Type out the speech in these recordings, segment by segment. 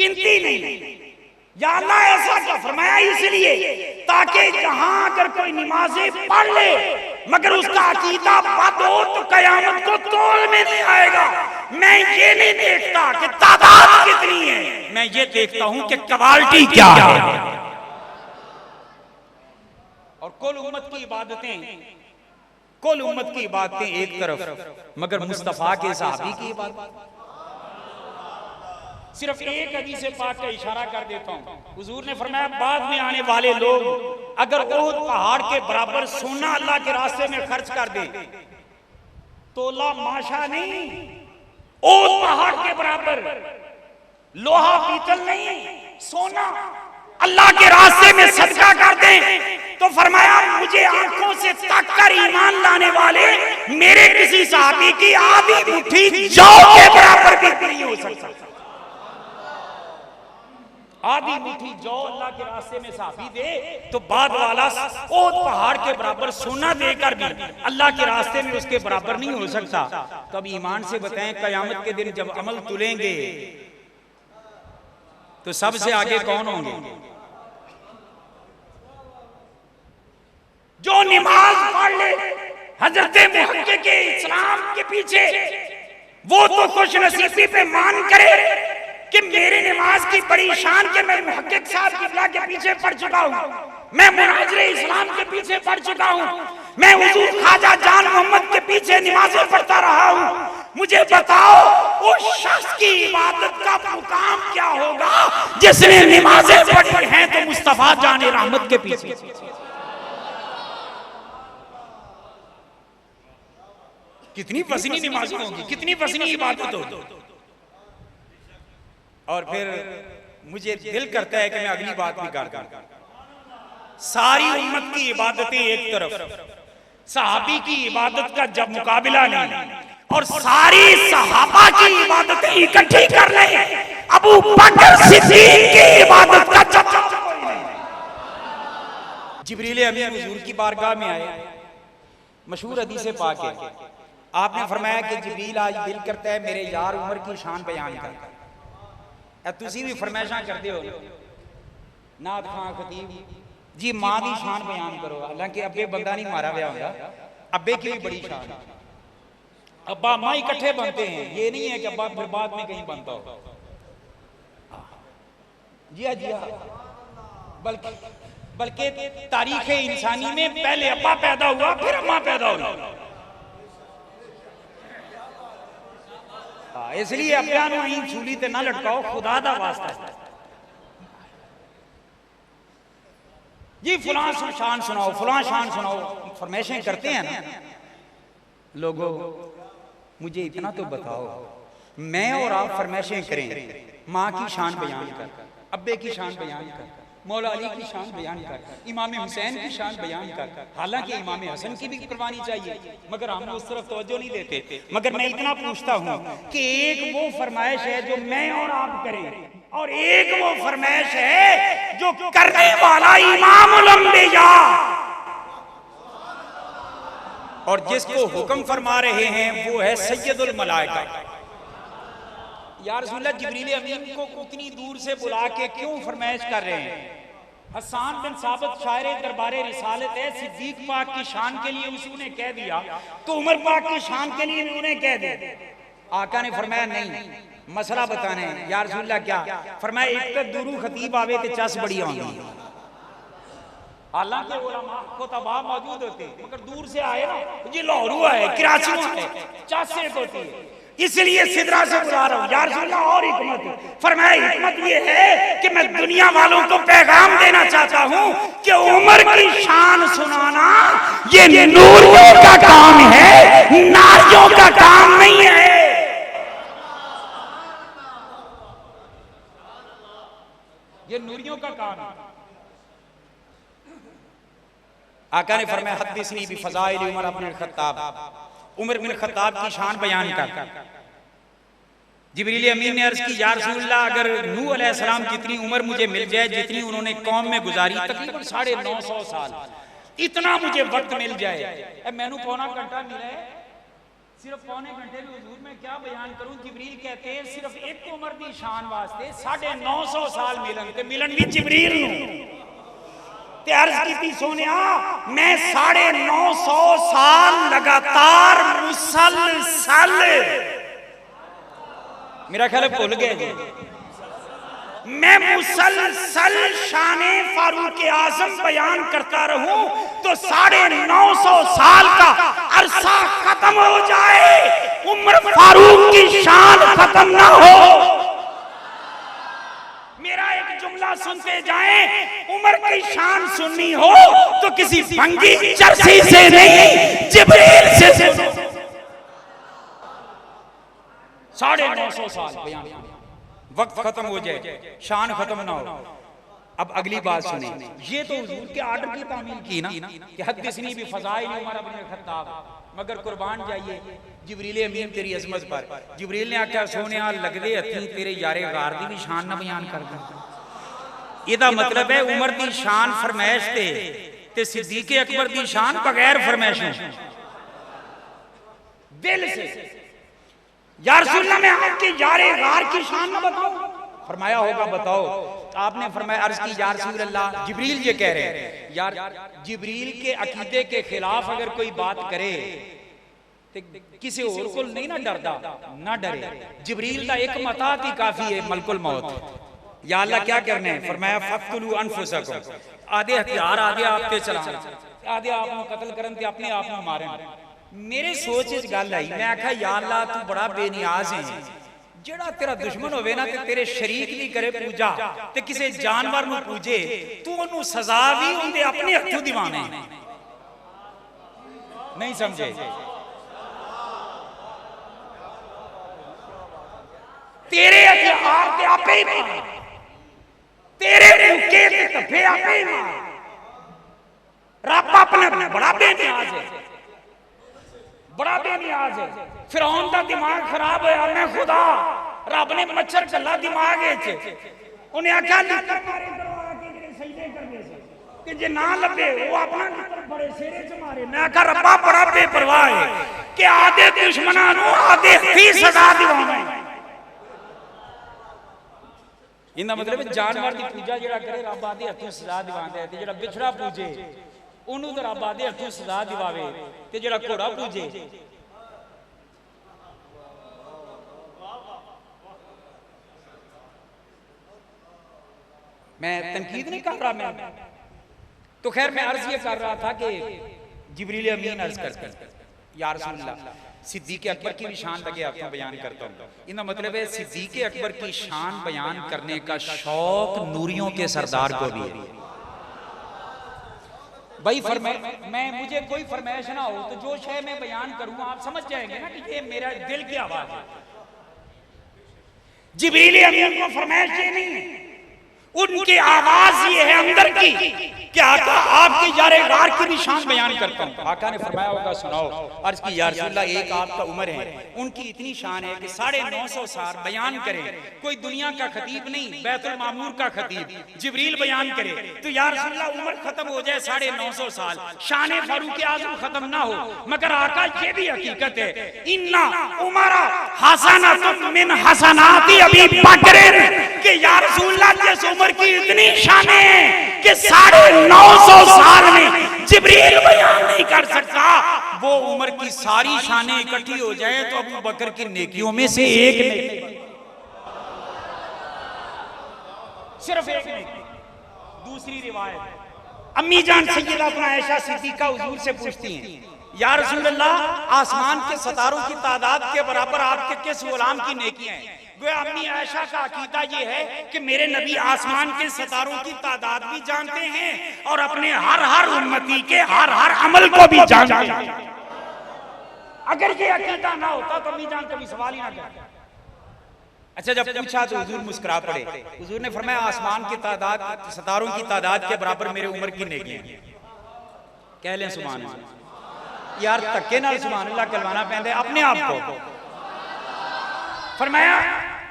गिनती नहीं। या अल्लाह ऐसा क्या फरमाया? इसलिए ताकि जहां अगर कोई नमाजें पढ़ ले मगर उसका अकीदा बद हो तो कयामत को तोल में नहीं आएगा। मैं ये नहीं देखता कि तादाद कितनी है, मैं ये देखता हूं कि क्वालिटी क्या है। और कुल उम्मत की इबादतें एक तरफ, मगर मुस्तफा के सहाबी की इबादत। सिर्फ एक हदीस पाक का इशारा कर देता हूं। हुजूर ने फरमाया बाद में आने वाले लोग अगर ओहद पहाड़ के बराबर सोना अल्लाह के रास्ते में खर्च कर दे, तोला माशा नहीं, ओहद पहाड़ के बराबर, लोहा पीतल नहीं, सोना अल्लाह के रास्ते में सदका कर दें, तो फरमाया मुझे आंखों से तक कर ईमान लाने वाले मेरे किसी साहबी की आधी मुट्ठी जौ के बराबर भी नहीं हो सकता। आधी मुट्ठी जौ अल्लाह के रास्ते में साहबी दे तो बाद वाला ओहद पहाड़ के बराबर सोना देकर भी अल्लाह के रास्ते में उसके बराबर नहीं हो सकता। तो अब ईमान से बताएं, कयामत के दिन जब अमल तुलेंगे तो सबसे आगे कौन होंगे? जो नमाज पढ़ ले हजरत मुहक्किक के इस्लाम के पीछे, वो तो खुश नसीबी पे मान करे कि मेरी नमाज की बड़ी शान के मैं मुहक्किक साहब किबला के पीछे पढ़ चुका हूं, मैं मुनाजिर इस्लाम के पीछे पढ़ चुका हूं, मैं हुजूर ख्वाजा जान मोहम्मद के पीछे नमाजें पढ़ता रहा हूं। मुझे बताओ उस शख्स की इबादत का मुकाम क्या होगा जिसने नमाजें पढ़ी हैं तो मुस्तफा जान रहमत के पीछे। कितनी वज़नी नमाज़ होगी, कितनी वज़नी इबादत होगी। और फिर मुझे दिल करता है कि मैं अगली बात भी कर दूं। सारी उम्मत की इबादतें एक तरफ, सहाबी की इबादत का जब मुकाबला नहीं, और सारी सहाबा की इबादतें इकट्ठी कर ले, अबू बकर सिद्दीक की इबादत का जब जिब्रील अमीन हुजूर की बारगाह में आए, मशहूर हदीस पाक है, आपने फरमाया कि जिब्रील आज दिल करता है मेरे यार उमर की शान बयान कर। तुसी भी फरमाइशां करते हो नाथ खां खतीब जी मां की शान बयान करो, हालांकि अब्बे बंदा नहीं मारा गया होगा, अब्बे की भी बड़ी शान, अब्बा मां इकट्ठे बनते हैं, ये नहीं है कि अब्बा फिर बाद में कहीं बनता हो। जी हाँ, बल्कि तारीख इंसानी में पहले अब्बा पैदा हुआ फिर अम्मा पैदा हुई। इसलिए अब्बा नूं ही चूली ते ना लटकाओ, खुदा दा वास्ता जी फलां शान सुनाओ, फलां शान सुनाओ, फरमाइशें करते हैं ना लोगों। मुझे इतना तो बताओ, मैं और आप फरमाइशें करें, माँ की शान बयान कर, अब्बे की शान बयान कर, मौला अली की शान बयान कर, इमाम हुसैन की शान बयान कर, हालांकि इमाम हसन की भी कुर्बानी चाहिए मगर हम उस तरफ तवज्जो नहीं देते। मगर मैं इतना पूछता हूं कि एक वो फरमाइश है जो मैं और आप करें, और एक वो फरमाइश है जो करने वाला इमामुल अंबिया और जिसको हुक्म फरमा रहे हैं वो है सैयदुल मलाइका। या रसूलल्लाह जिब्रील अमीन को उतनी दूर से बुला के क्यों फरमाइश कर रहे हैं? हसन बिन साबित शायर दरबारे रिसालत है, सिद्दीक पाक की शान के लिए उसने कह दिया तो उमर पाक की शान के लिए उन्हें कह दे। आका ने फरमाया नहीं, मसला बताने। या रसूलल्लाह क्या? फरमाया एक तो दुरू खतीब आवे ते चस बड़ी आंदी, हालांकि उलमा खुतबा मौजूद होते मगर दूर से आए ना, ये लाहौर हुआ है, कराची हुआ है, चस एक होती है, इसलिए सिदरा से बुला रहा हूं। या रसूलल्लाह और हिकमत, फरमाया हिकमत ये है कि मैं दुनिया वालों को पैगाम देना चाहता हूं कि उमर की शान सुनाना ये नूरियों का काम है, नारियों का काम नहीं है। ये नूरियों का काम है। आका ने फरमाया हदीसनी भी फज़ाइल उमर इब्न खत्ताब, उमर बिन खत्ताब की शान बयान कर। जिब्रील अमीन ने अर्ज की या रसूलल्लाह अगर नूह अलैहिस्सलाम जितनी उम्र मुझे मिल जाए जितनी उन्होंने कौम में गुजारी, तकरीबन 950 साल, इतना मुझे वक्त मिल जाए, मैनू पौना घंटा मिला है सिर्फ पौने घंटे में हुजूर में क्या बयान करूं। जिब्रील कहते हैं सिर्फ एक उम्र दी शान वास्ते 950 साल मिलन ते मिलन भी जिब्रील नूं ते अर्ज कीती सोनिया मैं 950 साल लगातार मुसलसल, मेरा ख्याल है भूल गए, मैं मुसलसल शान फारूक आजम बयान करता रहूं तो 950 साल का अरसा खत्म हो जाए, उम्र फारूक की शान खत्म ना हो। मेरा एक जुमला सुनते जाएं, उम्र की शान सुननी हो तो किसी भंगी चर्सी से नहीं, जिब्रील से सुनो। 950 साल बयान, वक्त खत्म हो जाए, शान खत्म ना हो। अब अगली बात सुने, ये तो हुजूर के आर्डर की तामील की ना कि हदीसनी भी फज़ाइल उमर इब्न खत्ताब, मगर कुर्बान जाइए जिब्रील अमीन तेरी अजमत पर। जिब्रील ने आख्या सोने लगदे हथी तेरे यारे गार दी भी शान ना बयान कर दे। ਇਹਦਾ मतलब है उमर दी शान फरमाइश ते सिद्दीक़ अकबर दी शान बगैर फरमाइश दिल से। या रसूल अल्लाह मैं आपके यारे गार की शान ना बताऊं? फरमाया होगा बताओ। आपने फरमाया अर्ज की या रसूल अल्लाह, जिब्रील ये कह रहे हैं यार जिब्रील के अकीदे के खिलाफ अगर कोई बात करे तो किसी और को नहीं ना डरदा, ना डरे। जिब्रील का एक मता ही काफी है, मलकुल मौत। या अल्लाह क्या करने है? फरमाया फक्तुलू अनफुसकुम, आधे हथियार आधे आप पे चलाने, आधे आप कत्ल करन ते अपने आप में मारे। मेरे सोच इस गल आई, मैं आखा या अल्लाह तू बड़ा बेनियाज है, जेड़ा तेरा दुश्मन होवे ना ते तेरे शरीक भी करे पूजा ते किसी जानवर नु पूजे, तू ओनू सजा भी उनके अपने हथों दिवाने। नहीं समझे? तेरे हथियार ते आपे ही मार, तेरे मुक्के ते तफे आपे ही मार। रब अपने बड़ा बेनियाज है, बड़ा बेनियाज है। फिरौन का दिमाग खराब होया, मैं खुदा रब ने मच्छर चला दिमाग उन्हें आख्या कि जे ना लभे वो अपना बड़े सेरे च मारे। मैं आख्या रब्बा बड़ा बेपरवाह है कि आधे दुश्मनां नूं आधे ही सजा दिवावे। इनका मतलब जानवर की पूजा जेड़ा करे रब आधे हथों सजा दिवांदा है, ते जेड़ा बिछड़ा पूजे ओनू तो रब आधे हथों सजा दिवावे, ते जेड़ा घोड़ा पूजे। मैं तनकीद नहीं कर रहा, मैं तो खैर मैं अर्ज ये कर रहा था कि जिब्रील अमीन अर्ज करते या रसूल अल्लाह सिद्दीक़ अकबर की भी शान लगे आपको बयान करता हूँ। इनका मतलब है सिद्दीक़ अकबर की शान बयान करने का शौक नूरियों के सरदार को भी है। भाई मैं मुझे कोई फरमाइश ना हो तो जो शय मैं बयान करूँ आप समझ जाएंगे ना कि ये मेरा दिल की आवाज है। जिब्रील अमीन को फरमाइश ये नहीं है, उनकी आवाज ये है अंदर की कि आका आपके यारे गार की भी शान बयान करता हूं। आका ने फरमाया होगा सुनाओ। अर्ज की या रसूल अल्लाह एक आपका उम्र है, उनकी इतनी शान है कि 950 साल बयान करे कोई दुनिया का खतीब नहीं, बैतुल मामूर का खतीब जिब्रील बयान करे तो या रसूल अल्लाह उम्र खत्म हो जाए 950 साल, शान फारूक आजम खत्म ना हो। मगर आका ये भी हकीकत है इन्ना उमरा हसनातुम मिन हसनाती अबी बकर कि या रसूल अल्लाह जिस उम्र की इतनी शान है कि 950 साल में जिब्रील बयान नहीं कर सकता, वो उम्र की सारी शानें इकट्ठी हो जाए तो अबू बकर की नेकियों में से एक नेकी, सिर्फ एक नेकी। दूसरी रिवायत अम्मी जान सैयदा आयशा सिद्दीका हुजूर से पूछती हैं या रसूल अल्लाह आसमान के सितारों की तादाद के बराबर आपके किस गुलाम की नेकियां हैं? अम्मी आयशा का अकीदा ये है कि मेरे नबी आसमान के सितारों की तादाद भी जानते हैं और अपने हर उम्मती के हर अमल को भी जानते हैं। अगर ये अकीदा ना होता तो अम्मी जान कभी सवाल ही ना करते। अच्छा जब पूछा तो हुजूर मुस्कुरा पड़े। हुजूर ने फरमाया आसमान की तादाद सितारों की तादाद के बराबर मेरे उम्र की नेकियां। कह लें सुभान अल्लाह। यार धक्के नाल सुभान अल्लाह कहलवाना पैंदा अपने आप को। फरमाया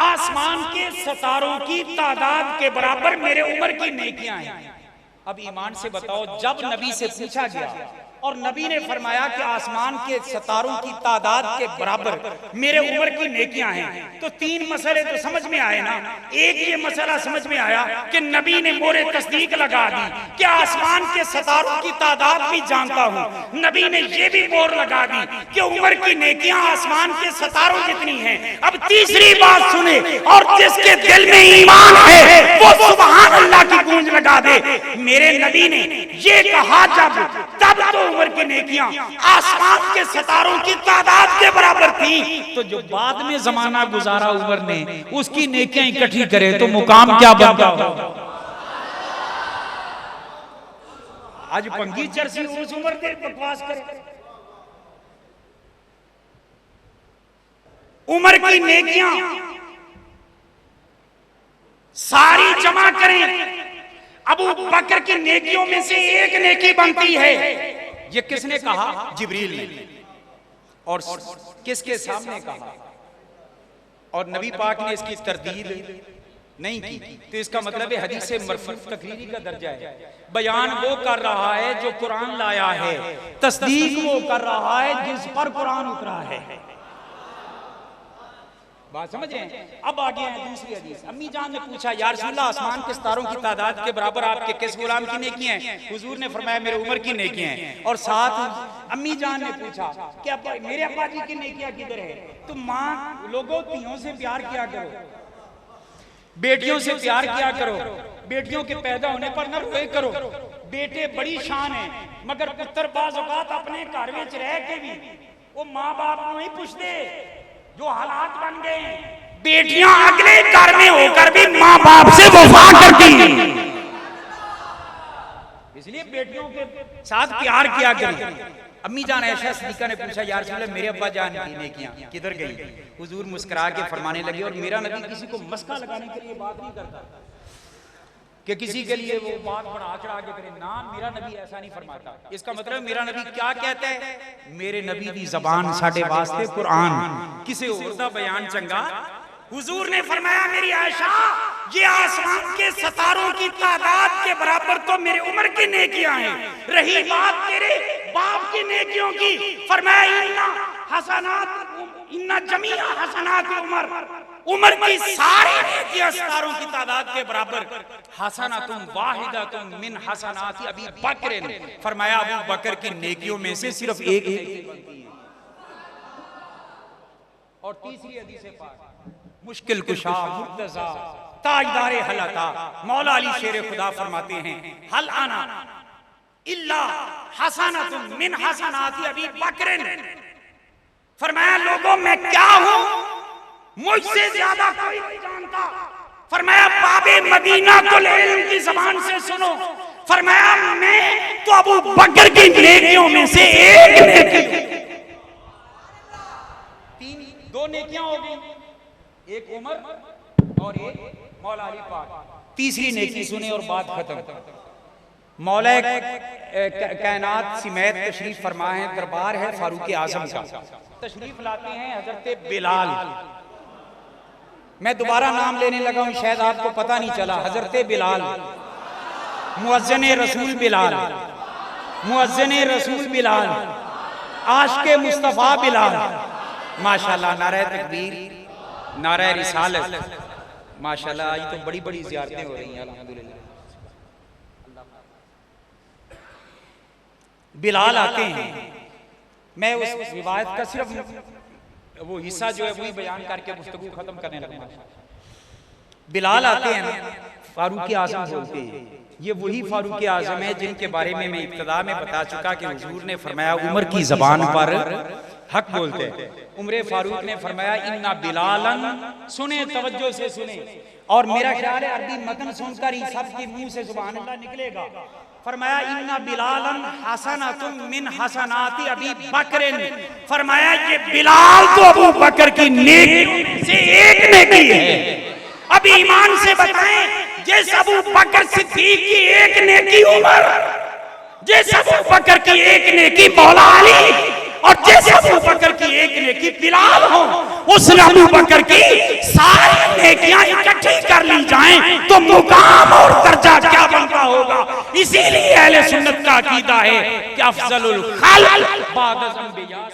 आसमान के सितारों की तादाद के बराबर मेरे उम्र की नेकियां हैं। अब ईमान से बताओ जब नबी से पूछा गया और नबी ने फरमाया कि आसमान के सितारों की तादाद के बराबर मेरे उम्र की नेकियां हैं। तो तीन मसले तो समझ में आए ना। एक ये मसला समझ में आया कि नबी ने मोरे तस्दीक लगा दी कि आसमान के सितारों की तादाद भी जानता हूं। नबी ने ये भी मोहर लगा दी कि उम्र की नेकियां आसमान के सितारों जितनी हैं। अब तीसरी बात सुने, और जिसके दिल में ईमान है वो सुभान अल्लाह की गूंज लगा दे। मेरे नबी ने ये कहा जब, तब तो उम्र की नेकियां आसमान के सितारों की तादाद के बराबर थी। तो जो बाद में जमाना गुजारा उमर ने, उसकी नेकियां इकट्ठी करे तो मुकाम क्या बनता होगा। आज पंगी चरसी उस उम्र के बकवास करे। उम्र की नेकियां सारी जमा करें, अबू बकर की नेकियों में से एक नेकी बनती है। ये किसने कहा? जिब्रील ने। और किसके सामने कहा? और नबी पाक ने इसकी तरदीद नहीं की। तो इसका मतलब है हदीस से मरफू तकरीरी का दर्जा है। बयान वो कर रहा है जो कुरान लाया है, तस्दीक वो कर रहा है जिस पर कुरान उतरा है। बात समझ रहे हैं? अब आगे है दूसरी हदीस। अम्मी जान ने पूछा, या रसूलल्लाह, आसमान के सितारों की तादाद के बराबर आपके किस गुलाम की नेकियां हैं? हुजूर ने फरमाया मेरे उम्र की नेकियां हैं। और साथ अम्मी जान ने पूछा कि अब मेरे अब्बा जी की नेकियां किधर है? तो माँ लोगों, तियों से प्यार किया करो, बेटियों से प्यार किया करो, बेटियों के पैदा होने पर न रोए करो। बेटे बड़ी शान है, मगर पुत्र बाज़ औक़ात अपने घर में रह के भी वो माँ बाप को नहीं पूछते जो हालात बन गए। बेटियां अगले घर में होकर भी माँ बाप से वफा करती, इसलिए बेटियों के साथ प्यार किया करें। अम्मी जान आयशा सिद्दीक़ा ने पूछा, या रसूल अल्लाह, मेरे अब्बा जान की नेकियां किधर गई? हुजूर मुस्कुरा के फरमाने लगे, और मेरा नबी किसी को मस्का लगाने के लिए बात नहीं करता कि किसी के लिए वो बात बढ़ा चढ़ा के करे ना, मेरा नबी ऐसा नहीं फरमाता। इसका मतलब मेरा नबी क्या कहता है? मेरे नबी की जबान साडे वास्ते कुरान, किसी और दा बयान चंगा। हुजूर ने फरमाया, मेरी आयशा, ये आसमान के सितारों की तादाद के बराबर तो मेरे उम्र की नेकियां हैं। रही बात तेरे बाप की नेकियों की, फरमाया इन्ना हसनात इन्ना जमीआ हसनात उम्र की सारी नेकियां सितारों की तादाद के बराबर। हसनातुन वाहिदातुन मिन हसनाति अबी बकर, फरमाया अबू बकर की नेकियों में से सिर्फ एक बनती है। और तीसरी हदीस पाक, मुश्किल कुशा मुर्तजा ताजदारे हलता, मौला अली शेर खुदा फरमाते हैं, हल आना इल्ला हसनातुन मिन हसनाति अबी बकर। फरमाया लोगों मैं क्या हूं, मुझसे ज्यादा कोई नहीं जानता। फरमाया बाबे मदीना को इल्म की जबान से सुनो। फरमाया मैं तो अबू बकर की नेकियों में से एक नेकी। दो नेकियां हो गई, एक उमर और एक मौला अली पाक। तीसरी नेकी सुने और बात खत्म। मौला कायनात सिमैत तशरीफ फरमा है, दरबार है फारूक आजम का। तशरीफ लाते हैं हजरत बिलाल। मैं दोबारा नाम लेने लगा हूं, शायद आपको पता नहीं चला। हजरत बिलाल, मुअज्जिन रसूल बिलाल, मुअज्जिन रसूल बिलाल, आशिक़े मुस्तफ़ा बिलाल। माशाल्लाह, नारे तकबीर, नारे रिसालत। माशाल्लाह, आज तो बड़ी बड़ी ज़ियारतें हो रही हैं अल्हम्दुलिल्लाह। बिलाल आते हैं, मैं उस रिवायत का सिर्फ वो हिस्सा जो है वही बयान करके गुफ्तगू खत्म करने लगा। बिलाल आते हैं ना, फारूक आजम बोलते हैं। ये वही फारूक आजम है जिनके बारे में मैं इब्तिदा में बता चुका कि हुजूर ने फरमाया उमर की जबान पर हक बोलते हैं। उमर फारूक ने फरमाया इन्ना बिलालन, सुने तवज्जो से सुने, और मेरा ख्याल है अरबी मतन सुनकर ही सबके मुंह से सुभान अल्लाह निकलेगा। फरमाया इन्ना बिलालन हसनातुन मिन हसनाति अबी बकर। फरमाया ये बिलाल तो अबू बकर की नेकियों में से एक नेकी है। अब ईमान से बताएं, जैसे अबू बकर सिद्दीक की एक नेकी उमर, जैसे अबू बकर की एक नेकी मौला अली, और जैसे अबू बकर की एक नेकी बिलाल हो, उस अबू बकर की सारी नेकियां इकट्ठी कर ली जाएं तो मुकाम और दर्जा क्या बनता होगा। इसीलिए अहले सुन्नत का अकीदा है कि अफजलुल खल्क बाद अल अंबिया